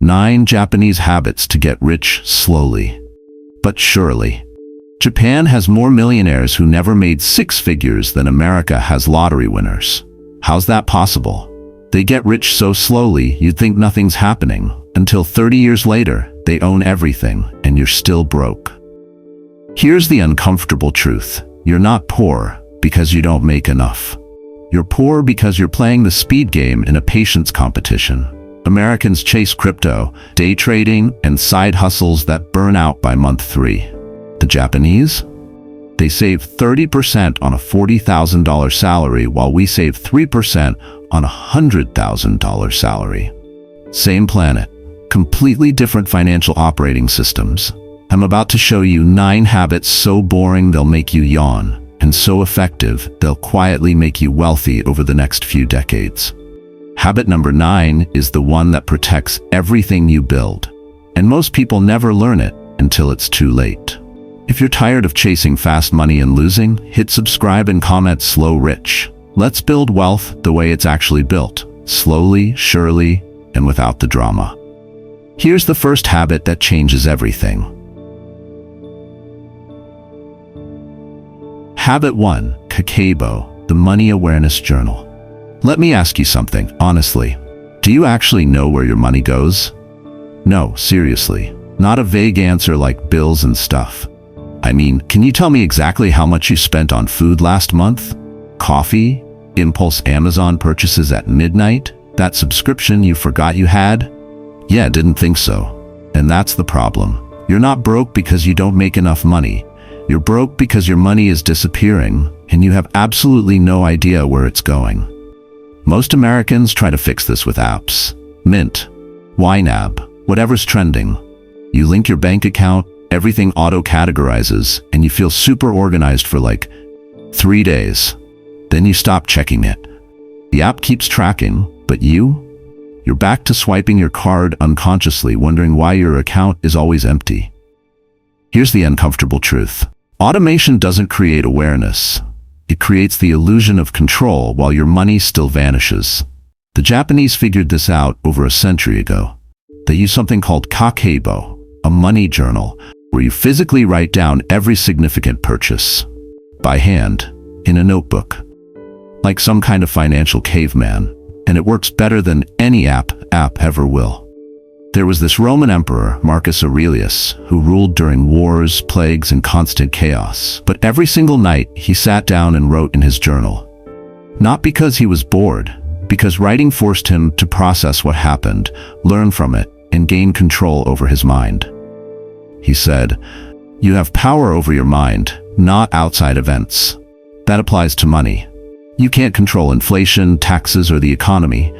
9 Japanese habits to get rich slowly but surely. Japan has more millionaires who never made 6 figures than America has lottery winners. How's that possible? They get rich so slowly you'd think nothing's happening, until 30 years later, they own everything and you're still broke. Here's the uncomfortable truth. You're not poor because you don't make enough. You're poor because you're playing the speed game in a patience competition. Americans chase crypto, day trading, and side hustles that burn out by month 3. The Japanese? They save 30% on a $40,000 salary while we save 3% on a $100,000 salary. Same planet, completely different financial operating systems. I'm about to show you 9 habits so boring they'll make you yawn, and so effective they'll quietly make you wealthy over the next few decades. Habit number 9 is the one that protects everything you build, and most people never learn it until it's too late. If you're tired of chasing fast money and losing, hit subscribe and comment slow rich. Let's build wealth the way it's actually built, slowly, surely, and without the drama. Here's the first habit that changes everything. Habit 1, Kakeibo, the Money Awareness Journal. Let me ask you something, honestly. Do you actually know where your money goes? No, seriously. Not a vague answer like bills and stuff. I mean, can you tell me exactly how much you spent on food last month? Coffee? Impulse Amazon purchases at midnight? That subscription you forgot you had? Yeah, didn't think so. And that's the problem. You're not broke because you don't make enough money. You're broke because your money is disappearing and you have absolutely no idea where it's going. Most Americans try to fix this with apps. Mint, YNAB, whatever's trending. You link your bank account, everything auto-categorizes, and you feel super organized for like 3 days. Then you stop checking it. The app keeps tracking, but you're back to swiping your card unconsciously, wondering why your account is always empty. Here's the uncomfortable truth. Automation doesn't create awareness. It creates the illusion of control while your money still vanishes. The Japanese figured this out over a century ago. They use something called Kakeibo, a money journal, where you physically write down every significant purchase, by hand, in a notebook, like some kind of financial caveman, and it works better than any app ever will. There was this Roman emperor, Marcus Aurelius, who ruled during wars, plagues, and constant chaos. But every single night, he sat down and wrote in his journal. Not because he was bored, because writing forced him to process what happened, learn from it, and gain control over his mind. He said, "You have power over your mind, not outside events." That applies to money. You can't control inflation, taxes, or the economy,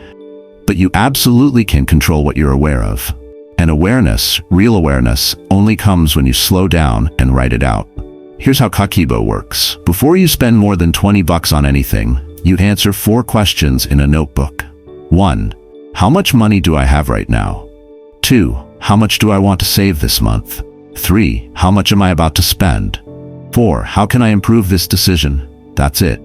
but you absolutely can control what you're aware of. And awareness, real awareness, only comes when you slow down and write it out. Here's how Kakeibo works. Before you spend more than $20 on anything, you answer 4 questions in a notebook. 1. How much money do I have right now? 2. How much do I want to save this month? 3. How much am I about to spend? 4. How can I improve this decision? That's it.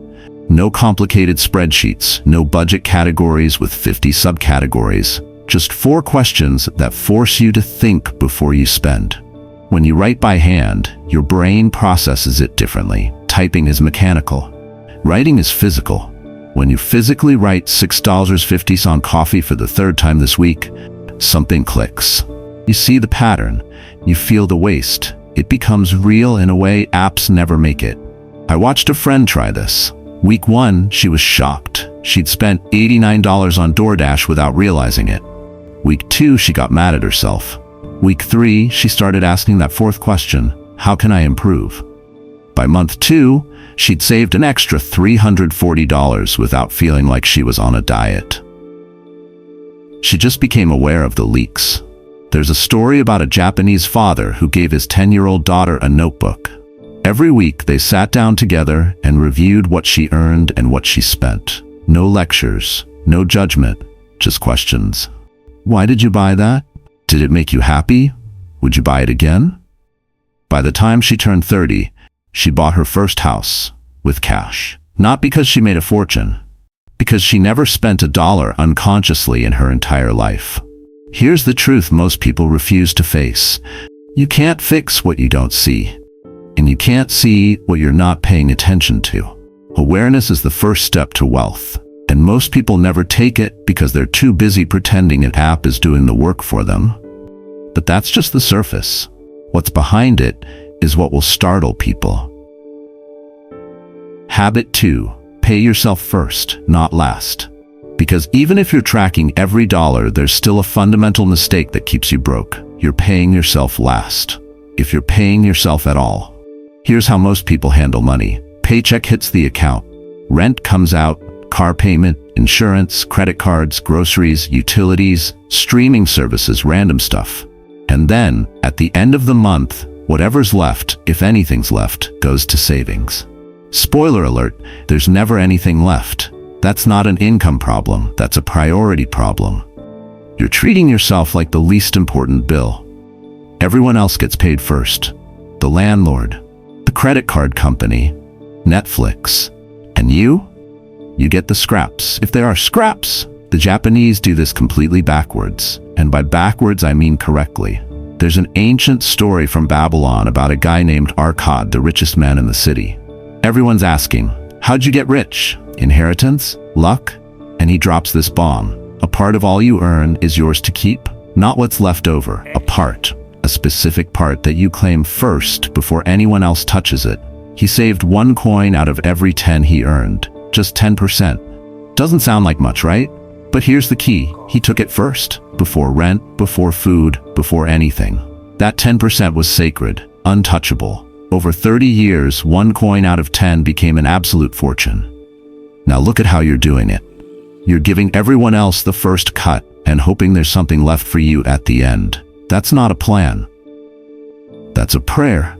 No complicated spreadsheets, no budget categories with 50 subcategories. Just 4 questions that force you to think before you spend. When you write by hand, your brain processes it differently. Typing is mechanical. Writing is physical. When you physically write $6.50 on coffee for the 3rd time this week, something clicks. You see the pattern. You feel the waste. It becomes real in a way apps never make it. I watched a friend try this. Week 1, she was shocked. She'd spent $89 on DoorDash without realizing it. Week 2, she got mad at herself. Week 3, she started asking that 4th question, how can I improve? By month 2, she'd saved an extra $340 without feeling like she was on a diet. She just became aware of the leaks. There's a story about a Japanese father who gave his 10-year-old daughter a notebook. Every week, they sat down together and reviewed what she earned and what she spent. No lectures, no judgment, just questions. Why did you buy that? Did it make you happy? Would you buy it again? By the time she turned 30, she bought her first house with cash. Not because she made a fortune, because she never spent $1 unconsciously in her entire life. Here's the truth most people refuse to face. You can't fix what you don't see, and you can't see what you're not paying attention to. Awareness is the first step to wealth, and most people never take it because they're too busy pretending an app is doing the work for them. But that's just the surface. What's behind it is what will startle people. Habit 2. Pay yourself first, not last. Because even if you're tracking every dollar, there's still a fundamental mistake that keeps you broke. You're paying yourself last. If you're paying yourself at all. Here's how most people handle money. Paycheck hits the account. Rent comes out, car payment, insurance, credit cards, groceries, utilities, streaming services, random stuff. And then, at the end of the month, whatever's left, if anything's left, goes to savings. Spoiler alert, there's never anything left. That's not an income problem, that's a priority problem. You're treating yourself like the least important bill. Everyone else gets paid first. The landlord, the credit card company, Netflix. And you? You get the scraps. If there are scraps, the Japanese do this completely backwards. And by backwards, I mean correctly. There's an ancient story from Babylon about a guy named Arkad, the richest man in the city. Everyone's asking, how'd you get rich? Inheritance? Luck? And he drops this bomb. A part of all you earn is yours to keep, not what's left over. A part, a specific part that you claim first before anyone else touches it. He saved 1 coin out of every 10 he earned, just 10%. Doesn't sound like much, right? But here's the key. He took it first, before rent, before food, before anything. That 10% was sacred, untouchable. Over 30 years, 1 coin out of 10 became an absolute fortune. Now look at how you're doing it. You're giving everyone else the first cut and hoping there's something left for you at the end. That's not a plan. That's a prayer.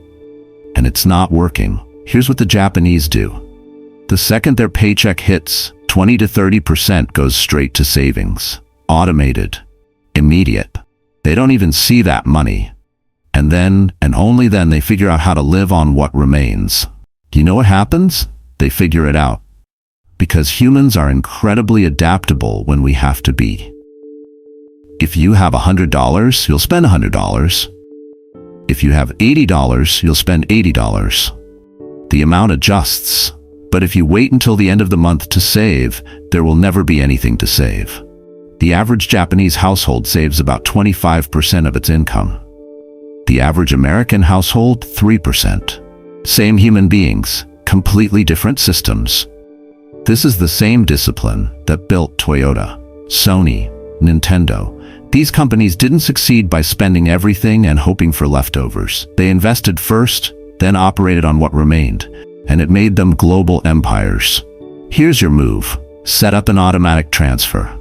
And it's not working. Here's what the Japanese do. The second their paycheck hits, 20 to 30% goes straight to savings. Automated. Immediate. They don't even see that money. And then, and only then, they figure out how to live on what remains. You know what happens? They figure it out. Because humans are incredibly adaptable when we have to be. If you have $100, you'll spend $100. If you have $80, you'll spend $80. The amount adjusts. But if you wait until the end of the month to save, there will never be anything to save. The average Japanese household saves about 25% of its income. The average American household, 3%. Same human beings, completely different systems. This is the same discipline that built Toyota, Sony, Nintendo. These companies didn't succeed by spending everything and hoping for leftovers. They invested first, then operated on what remained, and it made them global empires. Here's your move. Set up an automatic transfer.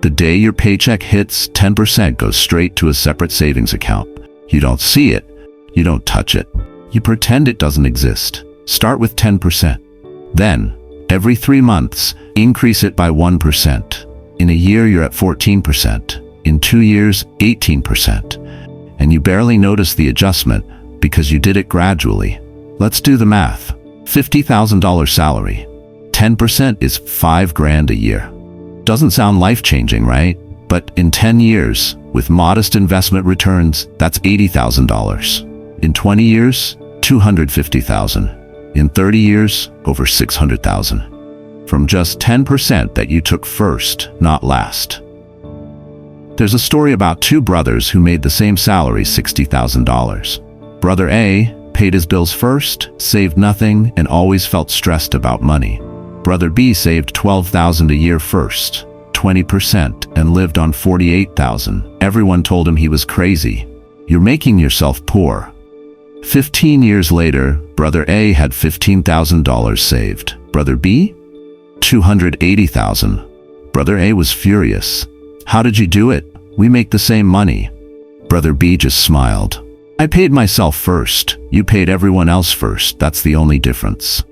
The day your paycheck hits, 10% goes straight to a separate savings account. You don't see it. You don't touch it. You pretend it doesn't exist. Start with 10%. Then, every 3 months, increase it by 1%. In a year, you're at 14%. In 2 years, 18%. And you barely notice the adjustment because you did it gradually. Let's do the math. $50,000 salary. 10% is $5,000 a year. Doesn't sound life-changing, right? But in 10 years, with modest investment returns, that's $80,000. In 20 years, $250,000. In 30 years, over $600,000. From just 10% that you took first, not last. There's a story about 2 brothers who made the same salary, $60,000. Brother A paid his bills first, saved nothing, and always felt stressed about money. Brother B saved $12,000 a year first, 20%, and lived on $48,000. Everyone told him he was crazy. You're making yourself poor. 15 years later, Brother A had $15,000 saved. Brother B? $280,000. Brother A was furious. How did you do it? We make the same money. Brother B just smiled. I paid myself first. You paid everyone else first. That's the only difference.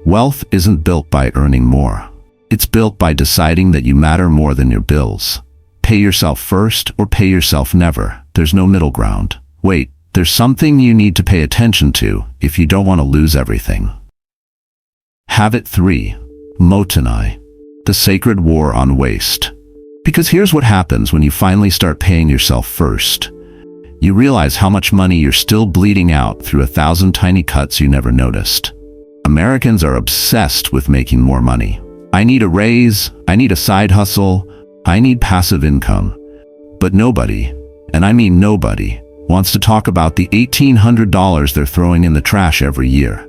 Wealth isn't built by earning more. It's built by deciding that you matter more than your bills. Pay yourself first or pay yourself never. There's no middle ground. Wait, there's something you need to pay attention to if you don't want to lose everything. Habit 3. Mottainai. The sacred war on waste. Because here's what happens when you finally start paying yourself first. You realize how much money you're still bleeding out through 1,000 tiny cuts you never noticed. Americans are obsessed with making more money. I need a raise, I need a side hustle, I need passive income. But nobody, and I mean nobody, wants to talk about the $1,800 they're throwing in the trash every year.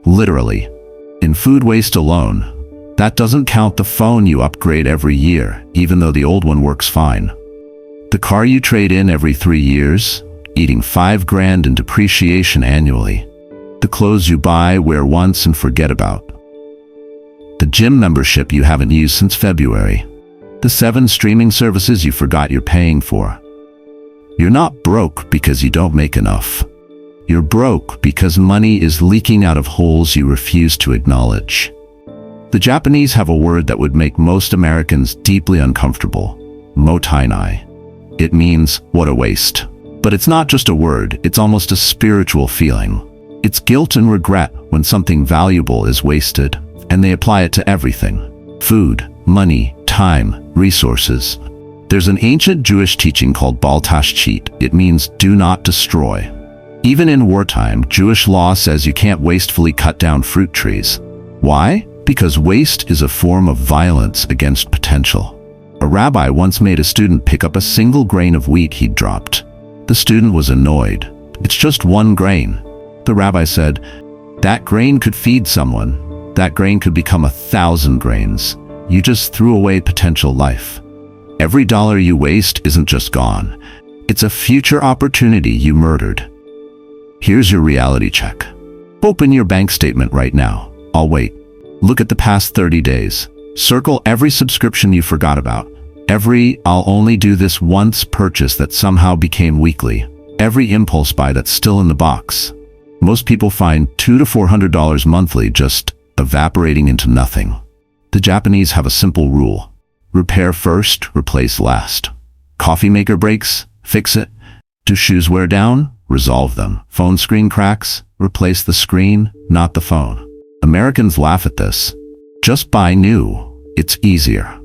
Literally. In food waste alone, that doesn't count the phone you upgrade every year, even though the old one works fine. The car you trade in every 3 years, eating $5,000 in depreciation annually. The clothes you buy, wear once and forget about. The gym membership you haven't used since February. The 7 streaming services you forgot you're paying for. You're not broke because you don't make enough. You're broke because money is leaking out of holes you refuse to acknowledge. The Japanese have a word that would make most Americans deeply uncomfortable. Mottainai. It means, what a waste. But it's not just a word, it's almost a spiritual feeling. It's guilt and regret when something valuable is wasted, and they apply it to everything. Food, money, time, resources. There's an ancient Jewish teaching called Bal Tashchit. It means do not destroy. Even in wartime, Jewish law says you can't wastefully cut down fruit trees. Why? Because waste is a form of violence against potential. A rabbi once made a student pick up a single grain of wheat he'd dropped. The student was annoyed. It's just 1 grain. The rabbi said, that grain could feed someone. That grain could become 1,000 grains. You just threw away potential life. Every dollar you waste isn't just gone. It's a future opportunity you murdered. Here's your reality check. Open your bank statement right now. I'll wait. Look at the past 30 days. Circle every subscription you forgot about. Every I'll only do this once purchase that somehow became weekly. Every impulse buy that's still in the box. Most people find $200 to $400 monthly just evaporating into nothing. The Japanese have a simple rule. Repair first, replace last. Coffee maker breaks? Fix it. Do shoes wear down? Resolve them. Phone screen cracks? Replace the screen, not the phone. Americans laugh at this. Just buy new. It's easier.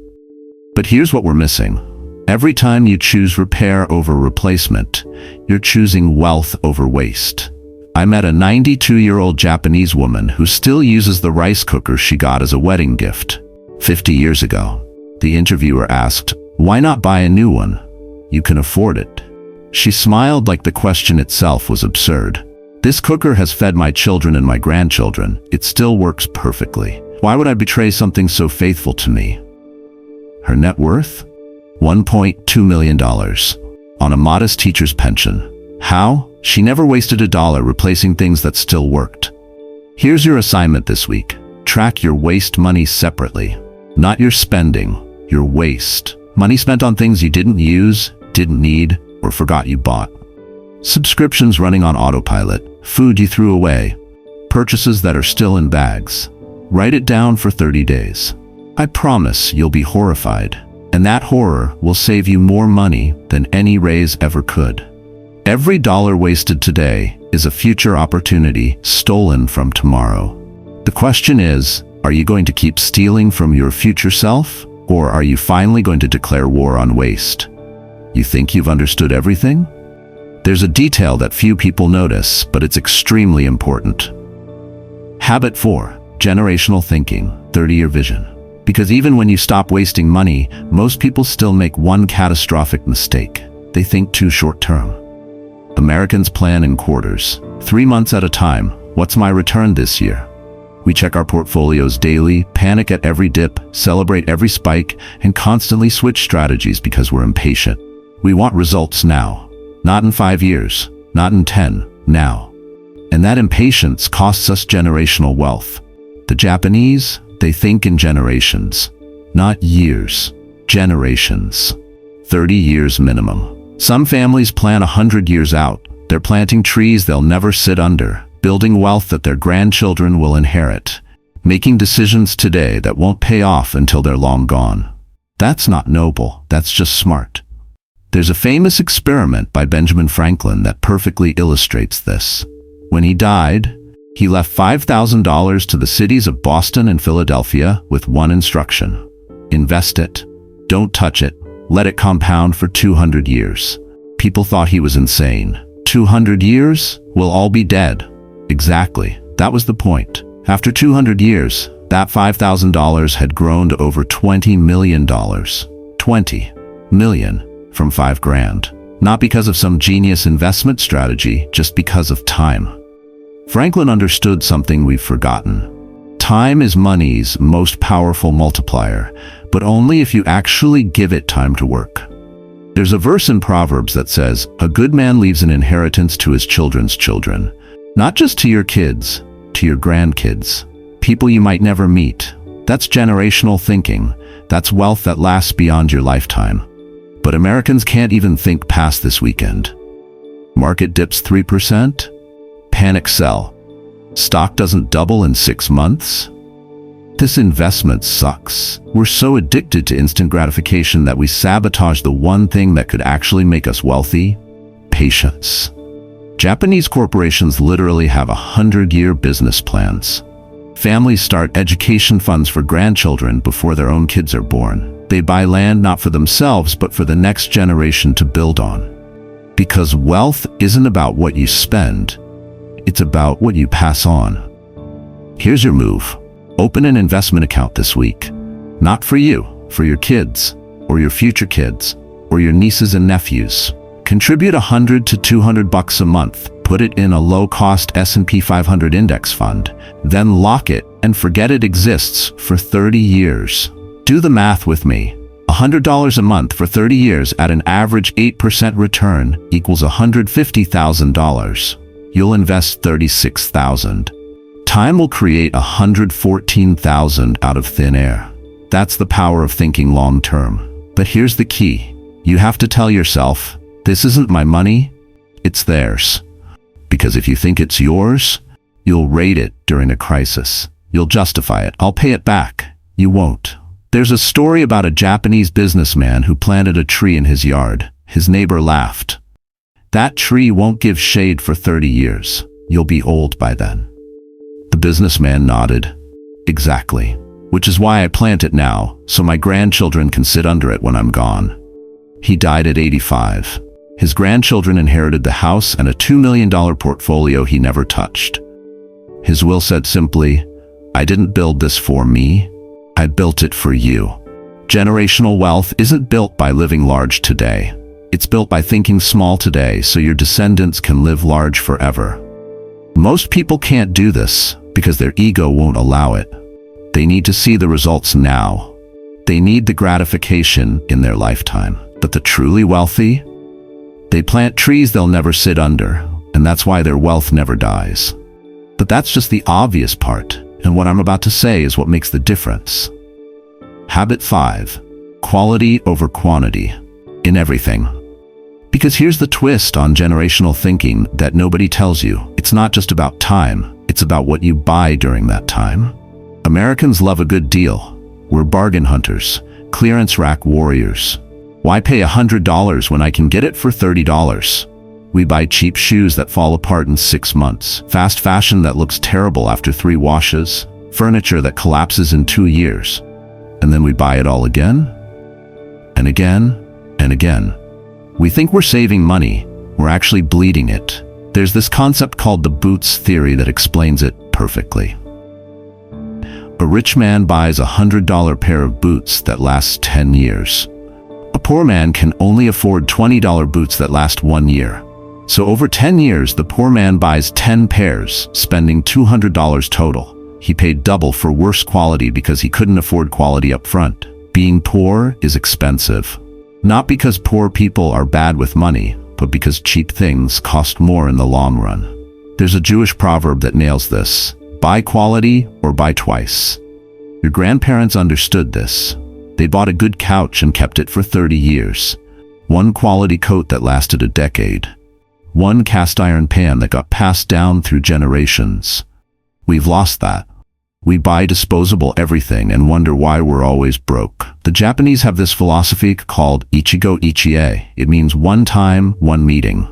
But here's what we're missing. Every time you choose repair over replacement, you're choosing wealth over waste. I met a 92-year-old Japanese woman who still uses the rice cooker she got as a wedding gift 50 years ago. The interviewer asked, why not buy a new one? You can afford it. She smiled like the question itself was absurd. This cooker has fed my children and my grandchildren. It still works perfectly. Why would I betray something so faithful to me? Her net worth? $1.2 million. On a modest teacher's pension. How? She never wasted a dollar replacing things that still worked. Here's your assignment this week. Track your waste money separately. Not your spending, your waste. Money spent on things you didn't use, didn't need, or forgot you bought. Subscriptions running on autopilot, food you threw away, purchases that are still in bags. Write it down for 30 days. I promise you'll be horrified, and that horror will save you more money than any raise ever could. Every dollar wasted today is a future opportunity stolen from tomorrow. The question is, are you going to keep stealing from your future self, or are you finally going to declare war on waste? You think you've understood everything? There's a detail that few people notice, but it's extremely important. Habit 4, generational thinking, 30-year vision. Because even when you stop wasting money, most people still make one catastrophic mistake. They think too short-term. Americans plan in quarters, 3 months at a time. What's my return this year? We check our portfolios daily, panic at every dip, celebrate every spike, and constantly switch strategies because we're impatient. We want results now. Not in 5 years, not in 10, now. And that impatience costs us generational wealth. The Japanese, they think in generations, not years, generations. 30 years minimum. Some families plan 100 years out. They're planting trees they'll never sit under, building wealth that their grandchildren will inherit, making decisions today that won't pay off until they're long gone. That's not noble, that's just smart. There's a famous experiment by Benjamin Franklin that perfectly illustrates this. When he died, he left $5,000 to the cities of Boston and Philadelphia with one instruction: invest it. Don't touch it. Let it compound for 200 years. People thought he was insane. 200 years? We'll all be dead. Exactly. That was the point. After 200 years, that $5,000 had grown to over $20 million. 20 million from 5 grand. Not because of some genius investment strategy, just because of time. Franklin understood something we've forgotten. Time is money's most powerful multiplier, but only if you actually give it time to work. There's a verse in Proverbs that says, "A good man leaves an inheritance to his children's children." Not just to your kids, to your grandkids. People you might never meet. That's generational thinking. That's wealth that lasts beyond your lifetime. But Americans can't even think past this weekend. Market dips 3%? Panic sell. Stock doesn't double in 6 months? This investment sucks. We're so addicted to instant gratification that we sabotage the one thing that could actually make us wealthy: patience. Japanese corporations literally have 100-year business plans. Families start education funds for grandchildren before their own kids are born. They buy land not for themselves, but for the next generation to build on. Because wealth isn't about what you spend, it's about what you pass on. Here's your move. Open an investment account this week. Not for you, for your kids, or your future kids, or your nieces and nephews. Contribute $100 to $200 a month. Put it in a low-cost S&P 500 index fund. Then lock it and forget it exists for 30 years. Do the math with me. $100 a month for 30 years at an average 8% return equals $150,000. You'll invest $36,000. Time will create $114,000 out of thin air. That's the power of thinking long-term. But here's the key. You have to tell yourself, this isn't my money, it's theirs. Because if you think it's yours, you'll rate it during a crisis. You'll justify it. I'll pay it back. You won't. There's a story about a Japanese businessman who planted a tree in his yard. His neighbor laughed. That tree won't give shade for 30 years. You'll be old by then. The businessman nodded. Exactly. Which is why I plant it now, so my grandchildren can sit under it when I'm gone. He died at 85. His grandchildren inherited the house and a $2 million portfolio he never touched. His will said simply, "I didn't build this for me. I built it for you." Generational wealth isn't built by living large today. It's built by thinking small today so your descendants can live large forever. Most people can't do this because their ego won't allow it. They need to see the results now. They need the gratification in their lifetime. But the truly wealthy, they plant trees they'll never sit under, and that's why their wealth never dies. But that's just the obvious part, and what I'm about to say is what makes the difference. Habit 5. Quality over quantity. In everything. Because here's the twist on generational thinking that nobody tells you. It's not just about time, it's about what you buy during that time. Americans love a good deal. We're bargain hunters, clearance rack warriors. Why pay $100 when I can get it for $30? We buy cheap shoes that fall apart in 6 months, fast fashion that looks terrible after 3 washes, furniture that collapses in 2 years. And then we buy it all again, and again, and again. We think we're saving money, we're actually bleeding it. There's this concept called the boots theory that explains it perfectly. A rich man buys a $100 pair of boots that lasts 10 years. A poor man can only afford $20 boots that last 1 year. So over 10 years, the poor man buys 10 pairs, spending $200 total. He paid double for worse quality because he couldn't afford quality up front. Being poor is expensive. Not because poor people are bad with money, but because cheap things cost more in the long run. There's a Jewish proverb that nails this: buy quality or buy twice. Your grandparents understood this. They bought a good couch and kept it for 30 years. One quality coat that lasted a decade. One cast iron pan that got passed down through generations. We've lost that. We buy disposable everything and wonder why we're always broke. The Japanese have this philosophy called Ichigo Ichie. It means one time, one meeting.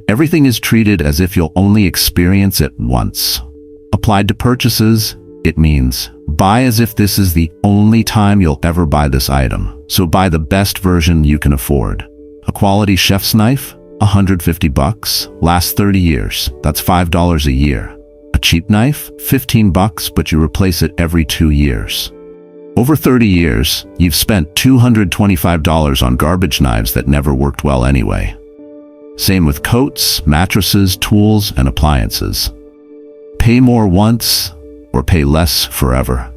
Everything is treated as if you'll only experience it once. Applied to purchases, it means Buy as if this is the only time you'll ever buy this item, so buy the best version you can afford. A quality chef's knife? $150, lasts 30 years, that's $5 a year. A cheap knife? $15, but you replace it every 2 years. Over 30 years, you've spent $225 on garbage knives that never worked well anyway. Same with coats, mattresses, tools, and appliances. Pay more once, or pay less forever.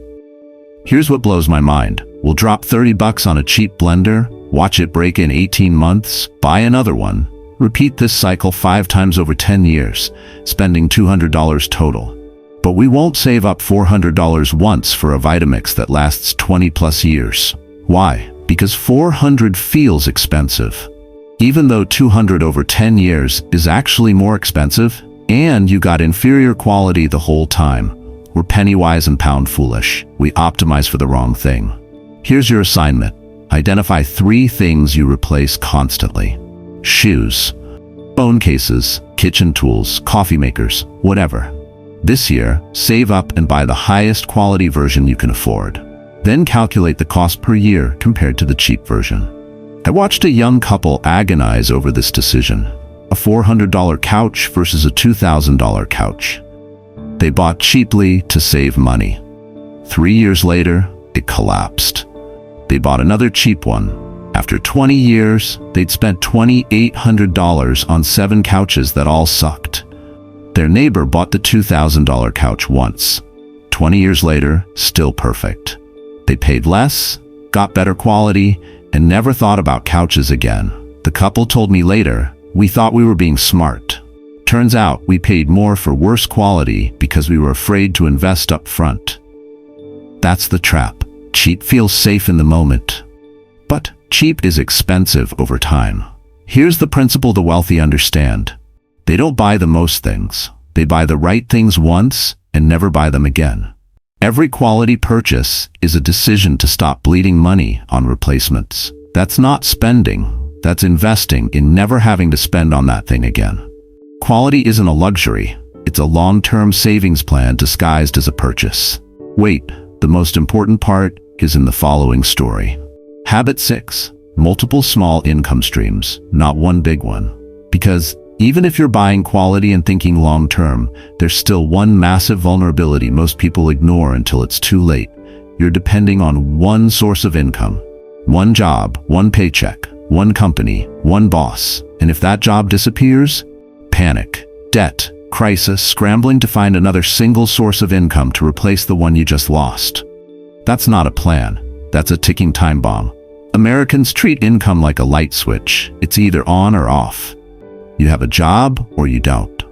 Here's what blows my mind. We'll drop $30 on a cheap blender, watch it break in 18 months, buy another one, repeat this cycle 5 times over 10 years, spending $200 total. But we won't save up $400 once for a Vitamix that lasts 20 plus years. Why? Because $400 feels expensive. Even though $200 over 10 years is actually more expensive, and you got inferior quality the whole time. We're penny wise and pound foolish. We optimize for the wrong thing. Here's your assignment. Identify 3 things you replace constantly. Shoes, phone cases, kitchen tools, coffee makers, whatever. This year, save up and buy the highest quality version you can afford. Then calculate the cost per year compared to the cheap version. I watched a young couple agonize over this decision. A $400 couch versus a $2,000 couch. They bought cheaply to save money. 3 years later, it collapsed. They bought another cheap one. After 20 years, they'd spent $2,800 on 7 couches that all sucked. Their neighbor bought the $2,000 couch once. 20 years later, still perfect. They paid less, got better quality, and never thought about couches again. The couple told me later, "We thought we were being smart. Turns out we paid more for worse quality because we were afraid to invest up front." That's the trap. Cheap feels safe in the moment, but cheap is expensive over time. Here's the principle the wealthy understand. They don't buy the most things. They buy the right things once and never buy them again. Every quality purchase is a decision to stop bleeding money on replacements. That's not spending. That's investing in never having to spend on that thing again. Quality isn't a luxury. It's a long-term savings plan disguised as a purchase. Wait, the most important part is in the following story. Habit 6. Multiple small income streams, not one big one. Because even if you're buying quality and thinking long-term, there's still one massive vulnerability most people ignore until it's too late. You're depending on one source of income. One job, one paycheck, one company, one boss. And if that job disappears, panic, debt, crisis, scrambling to find another single source of income to replace the one you just lost. That's not a plan. That's a ticking time bomb. Americans treat income like a light switch. It's either on or off. You have a job or you don't.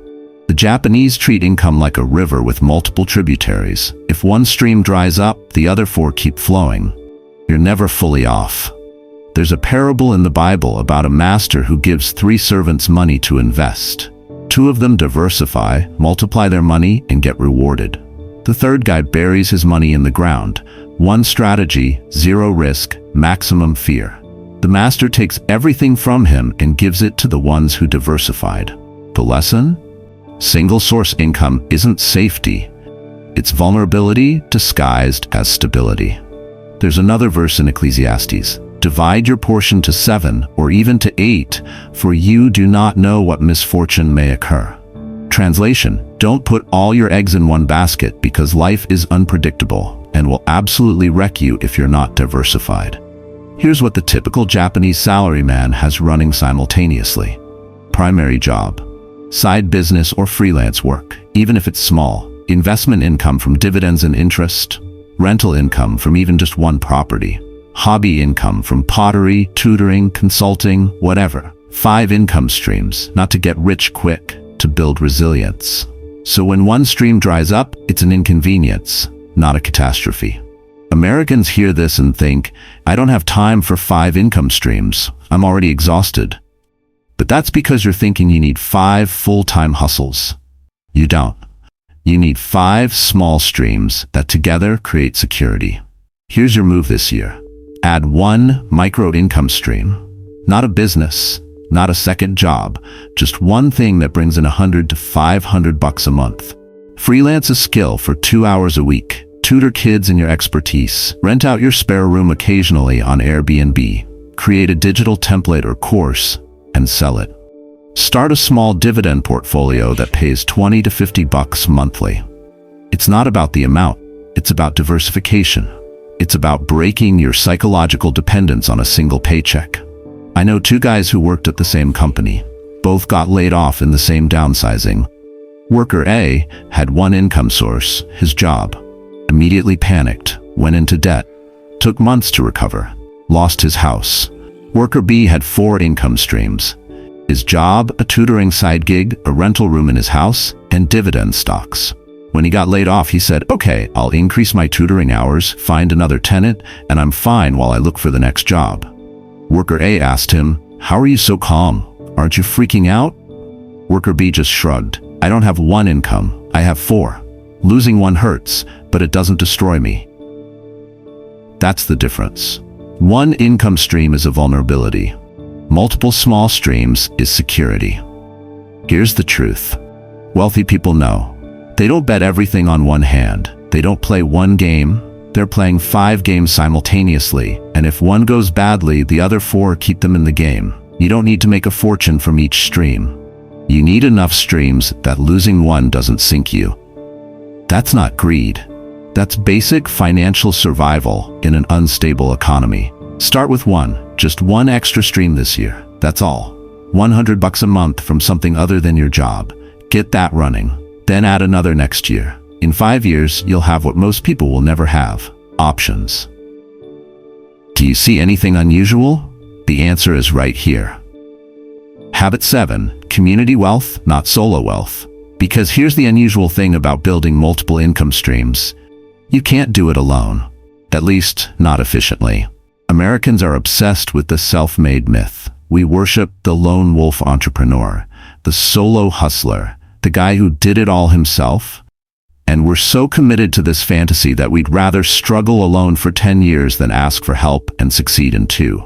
The Japanese treat income like a river with multiple tributaries. If one stream dries up, the other 4 keep flowing. You're never fully off. There's a parable in the Bible about a master who gives 3 servants money to invest. 2 of them diversify, multiply their money, and get rewarded. The 3rd guy buries his money in the ground. One strategy, 0 risk, maximum fear. The master takes everything from him and gives it to the ones who diversified. The lesson? Single source income isn't safety. It's vulnerability disguised as stability. There's another verse in Ecclesiastes. Divide your portion to 7 or even to 8, for you do not know what misfortune may occur. Translation: don't put all your eggs in one basket because life is unpredictable and will absolutely wreck you if you're not diversified. Here's what the typical Japanese salaryman has running simultaneously. Primary job, side business or freelance work, even if it's small, investment income from dividends and interest, rental income from even just one property, hobby income from pottery, tutoring, consulting, whatever. 5 income streams, not to get rich quick, to build resilience. So when one stream dries up, it's an inconvenience, not a catastrophe. Americans hear this and think, I don't have time for 5 income streams. I'm already exhausted. But that's because you're thinking you need 5 full-time hustles. You don't. You need 5 small streams that together create security. Here's your move this year. Add 1 micro-income stream. Not a business, not a second job, just one thing that brings in $100 to $500 a month. Freelance a skill for 2 hours a week, tutor kids in your expertise, rent out your spare room occasionally on Airbnb, create a digital template or course, and sell it. Start a small dividend portfolio that pays 20 to 50 bucks monthly. It's not about the amount, it's about diversification. It's about breaking your psychological dependence on a single paycheck. I know two guys who worked at the same company. Both got laid off in the same downsizing. Worker A had one income source, his job. Immediately panicked, went into debt, took months to recover, lost his house. Worker B had 4 income streams: his job, a tutoring side gig, a rental room in his house, and dividend stocks. When he got laid off, he said, "Okay, I'll increase my tutoring hours, find another tenant, and I'm fine while I look for the next job." Worker A asked him, "How are you so calm? Aren't you freaking out?" Worker B just shrugged. "I don't have one income, I have 4. Losing one hurts, but it doesn't destroy me." That's the difference. One income stream is a vulnerability. Multiple small streams is security. Here's the truth. Wealthy people know. They don't bet everything on one hand. They don't play one game. They're playing 5 games simultaneously, and if one goes badly, the other 4 keep them in the game. You don't need to make a fortune from each stream. You need enough streams that losing one doesn't sink you. That's not greed. That's basic financial survival in an unstable economy. Start with one, just one extra stream this year. That's all. 100 bucks a month from something other than your job. Get that running. Then add another next year. In 5 years, you'll have what most people will never have: options. Do you see anything unusual? The answer is right here. Habit 7, community wealth, not solo wealth. Because here's the unusual thing about building multiple income streams. You can't do it alone. At least, not efficiently. Americans are obsessed with the self-made myth. We worship the lone wolf entrepreneur, the solo hustler, the guy who did it all himself. And we're so committed to this fantasy that we'd rather struggle alone for 10 years than ask for help and succeed in 2.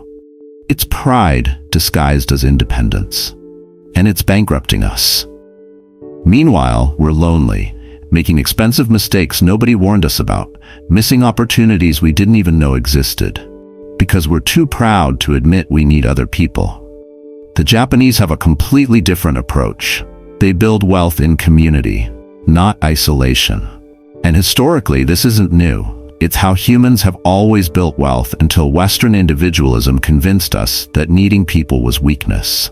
It's pride disguised as independence. And it's bankrupting us. Meanwhile, we're lonely, making expensive mistakes nobody warned us about, missing opportunities we didn't even know existed, because we're too proud to admit we need other people. The Japanese have a completely different approach. They build wealth in community, not isolation. And historically, this isn't new. It's how humans have always built wealth until Western individualism convinced us that needing people was weakness.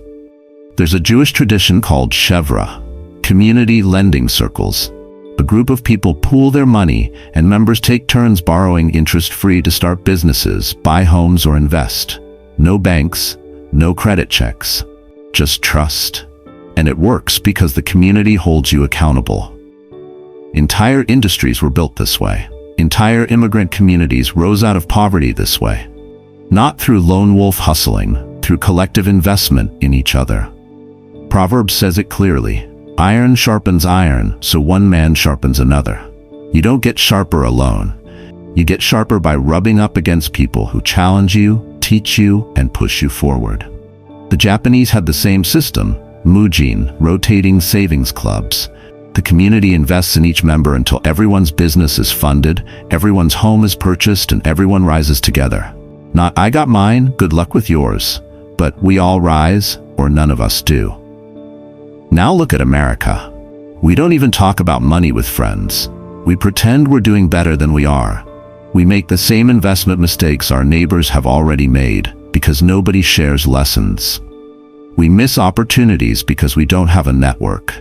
There's a Jewish tradition called Shevra, community lending circles. A group of people pool their money, and members take turns borrowing interest-free to start businesses, buy homes, or invest. No banks, no credit checks, just trust. And it works because the community holds you accountable. Entire industries were built this way. Entire immigrant communities rose out of poverty this way. Not through lone wolf hustling, through collective investment in each other. Proverbs says it clearly. Iron sharpens iron, so one man sharpens another. You don't get sharper alone. You get sharper by rubbing up against people who challenge you, teach you, and push you forward. The Japanese had the same system, Mujin, rotating savings clubs. The community invests in each member until everyone's business is funded, everyone's home is purchased, and everyone rises together. Not, "I got mine, good luck with yours," but "we all rise, or none of us do." Now look at America. We don't even talk about money with friends. We pretend we're doing better than we are. We make the same investment mistakes our neighbors have already made because nobody shares lessons. We miss opportunities because we don't have a network.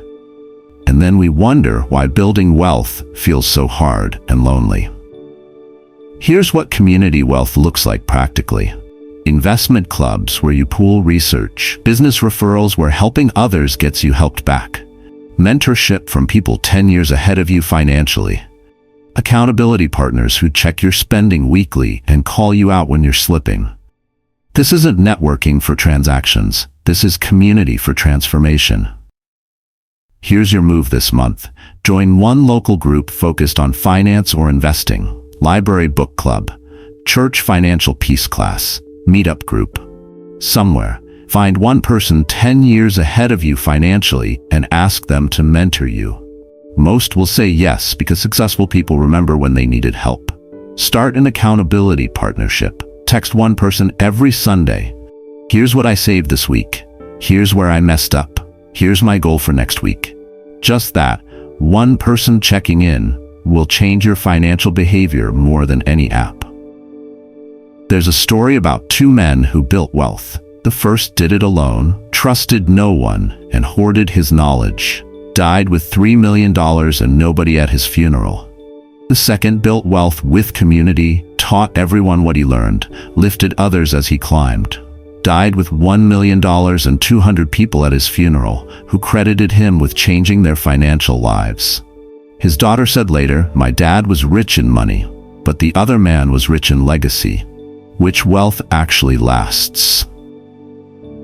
And then we wonder why building wealth feels so hard and lonely. Here's what community wealth looks like practically. Investment clubs where you pool research, business referrals where helping others gets you helped back, mentorship from people 10 years ahead of you financially, accountability partners who check your spending weekly and call you out when you're slipping. This isn't networking for transactions. This is community for transformation. Here's your move this month. Join one local group focused on finance or investing, library book club, church financial peace class, meetup group. Somewhere, find one person 10 years ahead of you financially and ask them to mentor you. Most will say yes because successful people remember when they needed help. Start an accountability partnership. Text one person every Sunday. Here's what I saved this week. Here's where I messed up. Here's my goal for next week. Just that, one person checking in will change your financial behavior more than any app. There's a story about two men who built wealth. The first did it alone, trusted no one, and hoarded his knowledge. Died with $3 million and nobody at his funeral. The second built wealth with community, taught everyone what he learned, lifted others as he climbed. Died with $1 million and 200 people at his funeral, who credited him with changing their financial lives. His daughter said later, "My dad was rich in money, but the other man was rich in legacy." Which wealth actually lasts?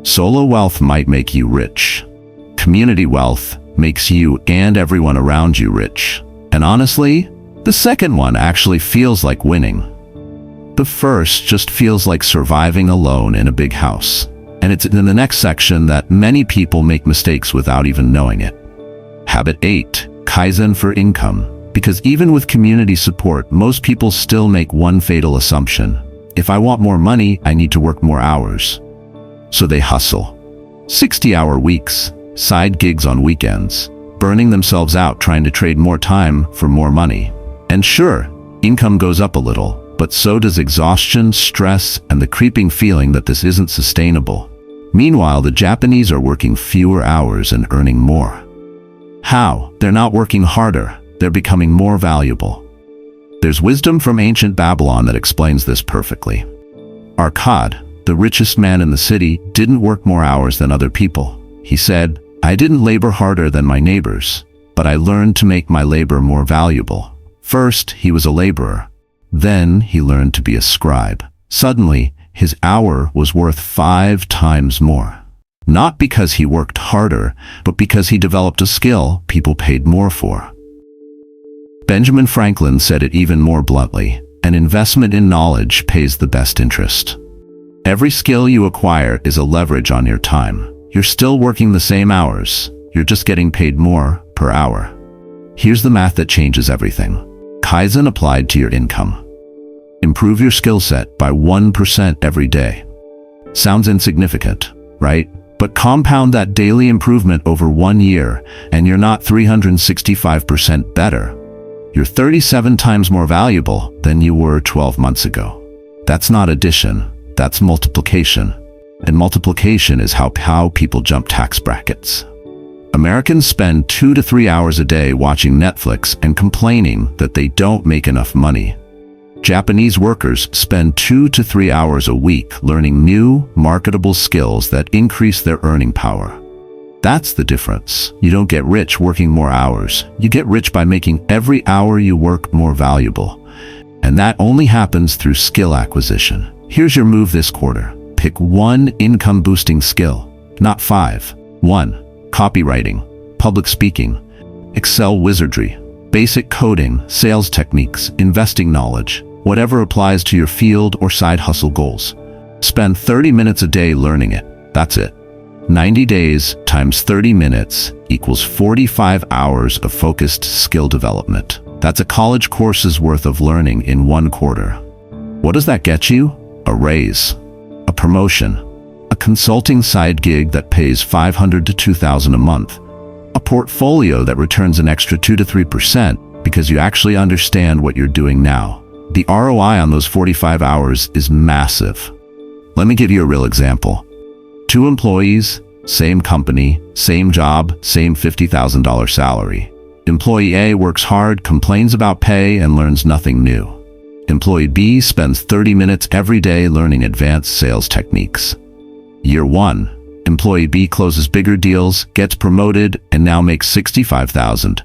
Solo wealth might make you rich. Community wealth makes you and everyone around you rich. And honestly, the second one actually feels like winning. The first just feels like surviving alone in a big house. And it's in the next section that many people make mistakes without even knowing it. Habit 8. Kaizen for income. Because even with community support, most people still make one fatal assumption. If I want more money, I need to work more hours. So they hustle. 60-hour weeks, side gigs on weekends, burning themselves out trying to trade more time for more money. And sure, income goes up a little, but so does exhaustion, stress, and the creeping feeling that this isn't sustainable. Meanwhile, the Japanese are working fewer hours and earning more. How? They're not working harder, they're becoming more valuable. There's wisdom from ancient Babylon that explains this perfectly. Arkad, the richest man in the city, didn't work more hours than other people. He said, "I didn't labor harder than my neighbors, but I learned to make my labor more valuable." First, he was a laborer. Then he learned to be a scribe. Suddenly, his hour was worth 5 times more. Not because he worked harder, but because he developed a skill people paid more for. Benjamin Franklin said it even more bluntly, an investment in knowledge pays the best interest. Every skill you acquire is a leverage on your time. You're still working the same hours, you're just getting paid more per hour. Here's the math that changes everything. Kaizen applied to your income. Improve your skill set by 1% every day. Sounds insignificant, right? But compound that daily improvement over 1 year, and you're not 365% better. You're 37 times more valuable than you were 12 months ago. That's not addition, that's multiplication. And multiplication is how people jump tax brackets. Americans spend 2 to 3 hours a day watching Netflix and complaining that they don't make enough money. Japanese workers spend 2 to 3 hours a week learning new, marketable skills that increase their earning power. That's the difference. You don't get rich working more hours. You get rich by making every hour you work more valuable. And that only happens through skill acquisition. Here's your move this quarter. Pick one income-boosting skill, not 5. 1. Copywriting, public speaking, Excel wizardry, basic coding, sales techniques, investing knowledge, whatever applies to your field or side hustle goals. Spend 30 minutes a day learning it. That's it. 90 days times 30 minutes equals 45 hours of focused skill development. That's a college course's worth of learning in 1 quarter. What does that get you? A raise, a promotion, a consulting side gig that pays $500 to $2,000 a month, a portfolio that returns an extra 2 to 3% because you actually understand what you're doing now. The ROI on those 45 hours is massive. Let me give you a real example. 2 employees, same company, same job, same $50,000 salary. Employee A works hard, complains about pay, and learns nothing new. Employee B spends 30 minutes every day learning advanced sales techniques. Year 1, employee B closes bigger deals, gets promoted, and now makes $65,000.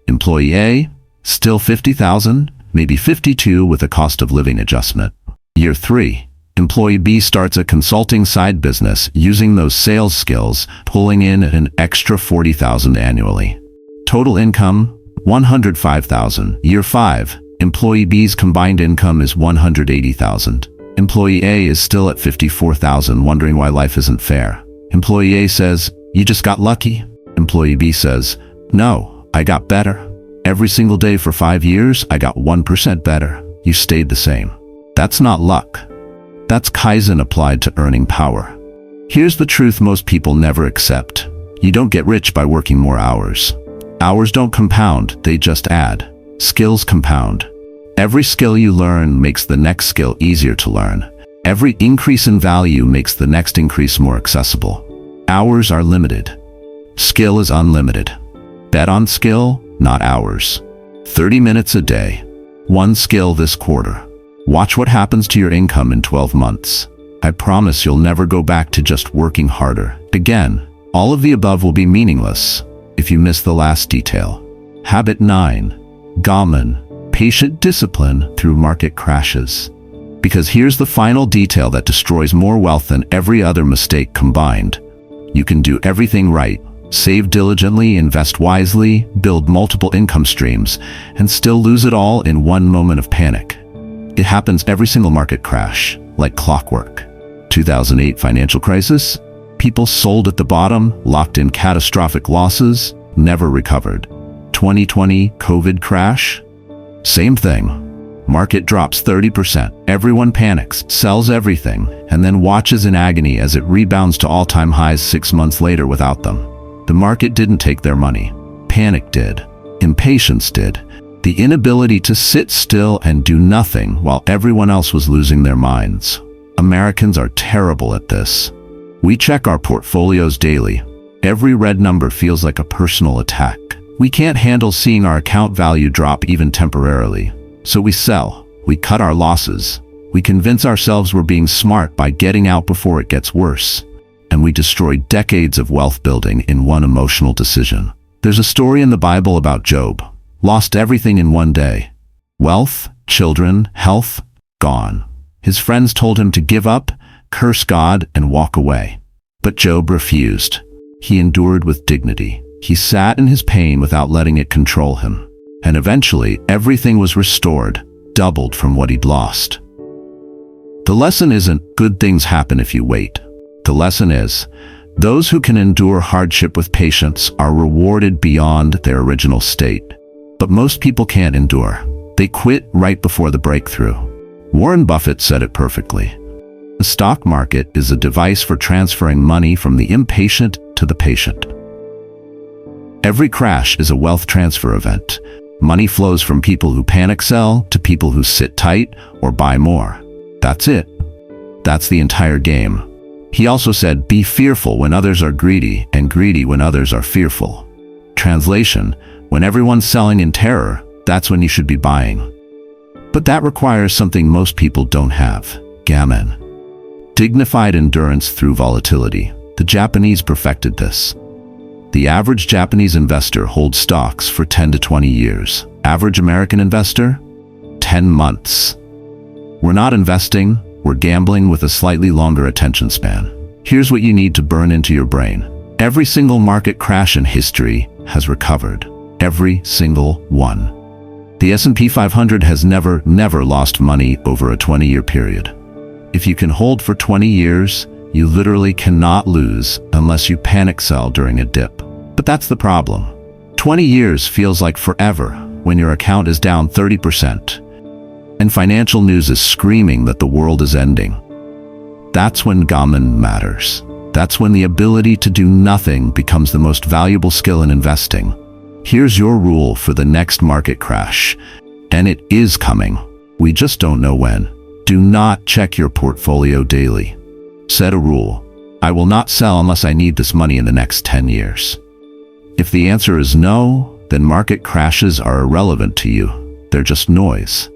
Employee A, still $50,000, maybe $52,000 with a cost of living adjustment. Year 3, employee B starts a consulting side business using those sales skills, pulling in an extra $40,000 annually. Total income, $105,000. Year 5, employee B's combined income is $180,000. Employee A is still at $54,000, wondering why life isn't fair. Employee A says, "You just got lucky." Employee B says, "No, I got better." Every single day for 5 years, I got 1% better. You stayed the same. That's not luck. That's Kaizen applied to earning power. Here's the truth most people never accept. You don't get rich by working more hours. Hours don't compound, they just add. Skills compound. Every skill you learn makes the next skill easier to learn. Every increase in value makes the next increase more accessible. Hours are limited. Skill is unlimited. Bet on skill, not hours. 30 minutes a day. One skill this quarter. Watch what happens to your income in 12 months. I promise you'll never go back to just working harder. Again, all of the above will be meaningless if you miss the last detail. Habit 9. Gaman. Patient discipline through market crashes. Because here's the final detail that destroys more wealth than every other mistake combined. You can do everything right. Save diligently, invest wisely, build multiple income streams, and still lose it all in one moment of panic. It happens every single market crash, like clockwork. 2008 financial crisis? People sold at the bottom, locked in catastrophic losses, never recovered. 2020 COVID crash? Same thing. Market drops 30%. Everyone panics, sells everything, and then watches in agony as it rebounds to all-time highs 6 months later without them. The market didn't take their money. Panic did. Impatience did. The inability to sit still and do nothing while everyone else was losing their minds. Americans are terrible at this. We check our portfolios daily. Every red number feels like a personal attack. We can't handle seeing our account value drop even temporarily. So we sell. We cut our losses. We convince ourselves we're being smart by getting out before it gets worse. And we destroy decades of wealth building in one emotional decision. There's a story in the Bible about Job. Lost everything in one day. Wealth, children, health, gone. His friends told him to give up, curse God, and walk away. But Job refused. He endured with dignity. He sat in his pain without letting it control him. And eventually, everything was restored, doubled from what he'd lost. The lesson isn't good things happen if you wait. The lesson is, those who can endure hardship with patience are rewarded beyond their original state. But most people can't endure. They quit right before the breakthrough. Warren Buffett said it perfectly. The stock market is a device for transferring money from the impatient to the patient. Every crash is a wealth transfer event. Money flows from people who panic sell to people who sit tight or buy more. That's it. That's the entire game. He also said, be fearful when others are greedy, and greedy when others are fearful. Translation, when everyone's selling in terror, that's when you should be buying. But that requires something most people don't have, Gaman. Dignified endurance through volatility. The Japanese perfected this. The average Japanese investor holds stocks for 10 to 20 years. Average American investor? 10 months. We're not investing, we're gambling with a slightly longer attention span. Here's what you need to burn into your brain. Every single market crash in history has recovered. Every single one. The S&P 500 has never lost money over a 20-year period. If you can hold for 20 years, you literally cannot lose unless you panic sell during a dip. But that's the problem. 20 years feels like forever when your account is down 30%. And financial news is screaming that the world is ending. That's when Gaman matters. That's when the ability to do nothing becomes the most valuable skill in investing. Here's your rule for the next market crash. And it is coming. We just don't know when. Do not check your portfolio daily. Set a rule. I will not sell unless I need this money in the next 10 years. If the answer is no, then market crashes are irrelevant to you. They're just noise.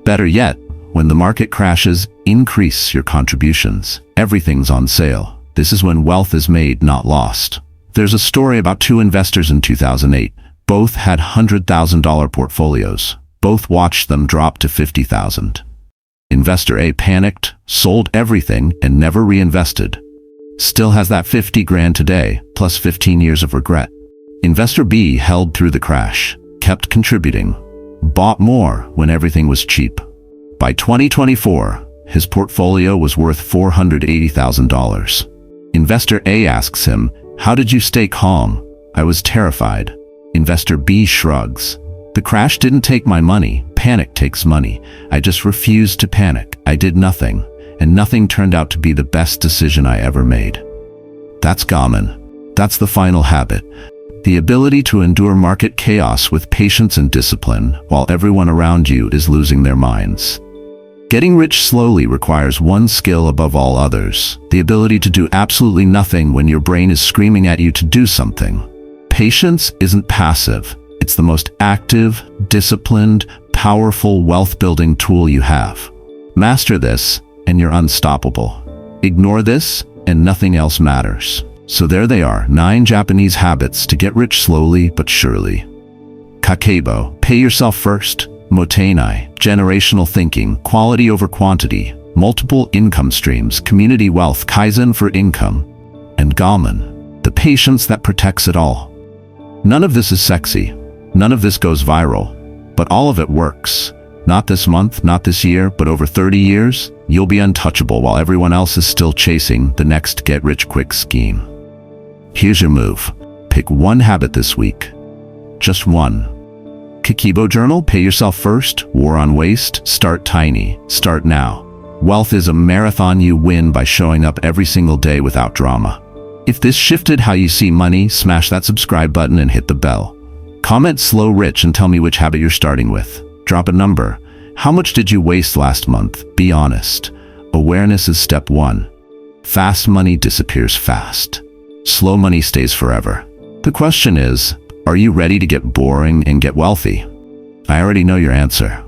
Better yet, when the market crashes, increase your contributions. Everything's on sale. This is when wealth is made, not lost. There's a story about two investors in 2008. Both had $100,000 portfolios. Both watched them drop to $50,000. Investor A panicked, sold everything, and never reinvested. Still has that 50 grand today, plus 15 years of regret. Investor B held through the crash, kept contributing, bought more when everything was cheap. By 2024, his portfolio was worth $480,000. Investor A asks him, "How did you stay calm?" "I was terrified." Investor B shrugs. The crash didn't take my money. Panic takes money. I just refused to panic. I did nothing, and nothing turned out to be the best decision I ever made. That's Gaman. That's the final habit. The ability to endure market chaos with patience and discipline while everyone around you is losing their minds. Getting rich slowly requires one skill above all others: the ability to do absolutely nothing when your brain is screaming at you to do something. Patience isn't passive. It's the most active, disciplined, powerful wealth-building tool you have. Master this, and you're unstoppable. Ignore this, and nothing else matters. So there they are, 9 Japanese habits to get rich slowly but surely. Kakeibo, pay yourself first. Mottainai, generational thinking, quality over quantity, multiple income streams, community wealth, Kaizen for income. And Gaman, the patience that protects it all. None of this is sexy. None of this goes viral. But all of it works. Not this month, not this year, but over 30 years, you'll be untouchable while everyone else is still chasing the next get-rich-quick scheme. Here's your move. Pick one habit this week. Just one. Kakeibo journal, pay yourself first. War on waste, start tiny. Start now. Wealth is a marathon you win by showing up every single day without drama. If this shifted how you see money, smash that subscribe button and hit the bell. Comment slow rich and tell me which habit you're starting with. Drop a number. How much did you waste last month? Be honest. Awareness is step 1. Fast money disappears fast. Slow money stays forever. The question is, are you ready to get boring and get wealthy? I already know your answer.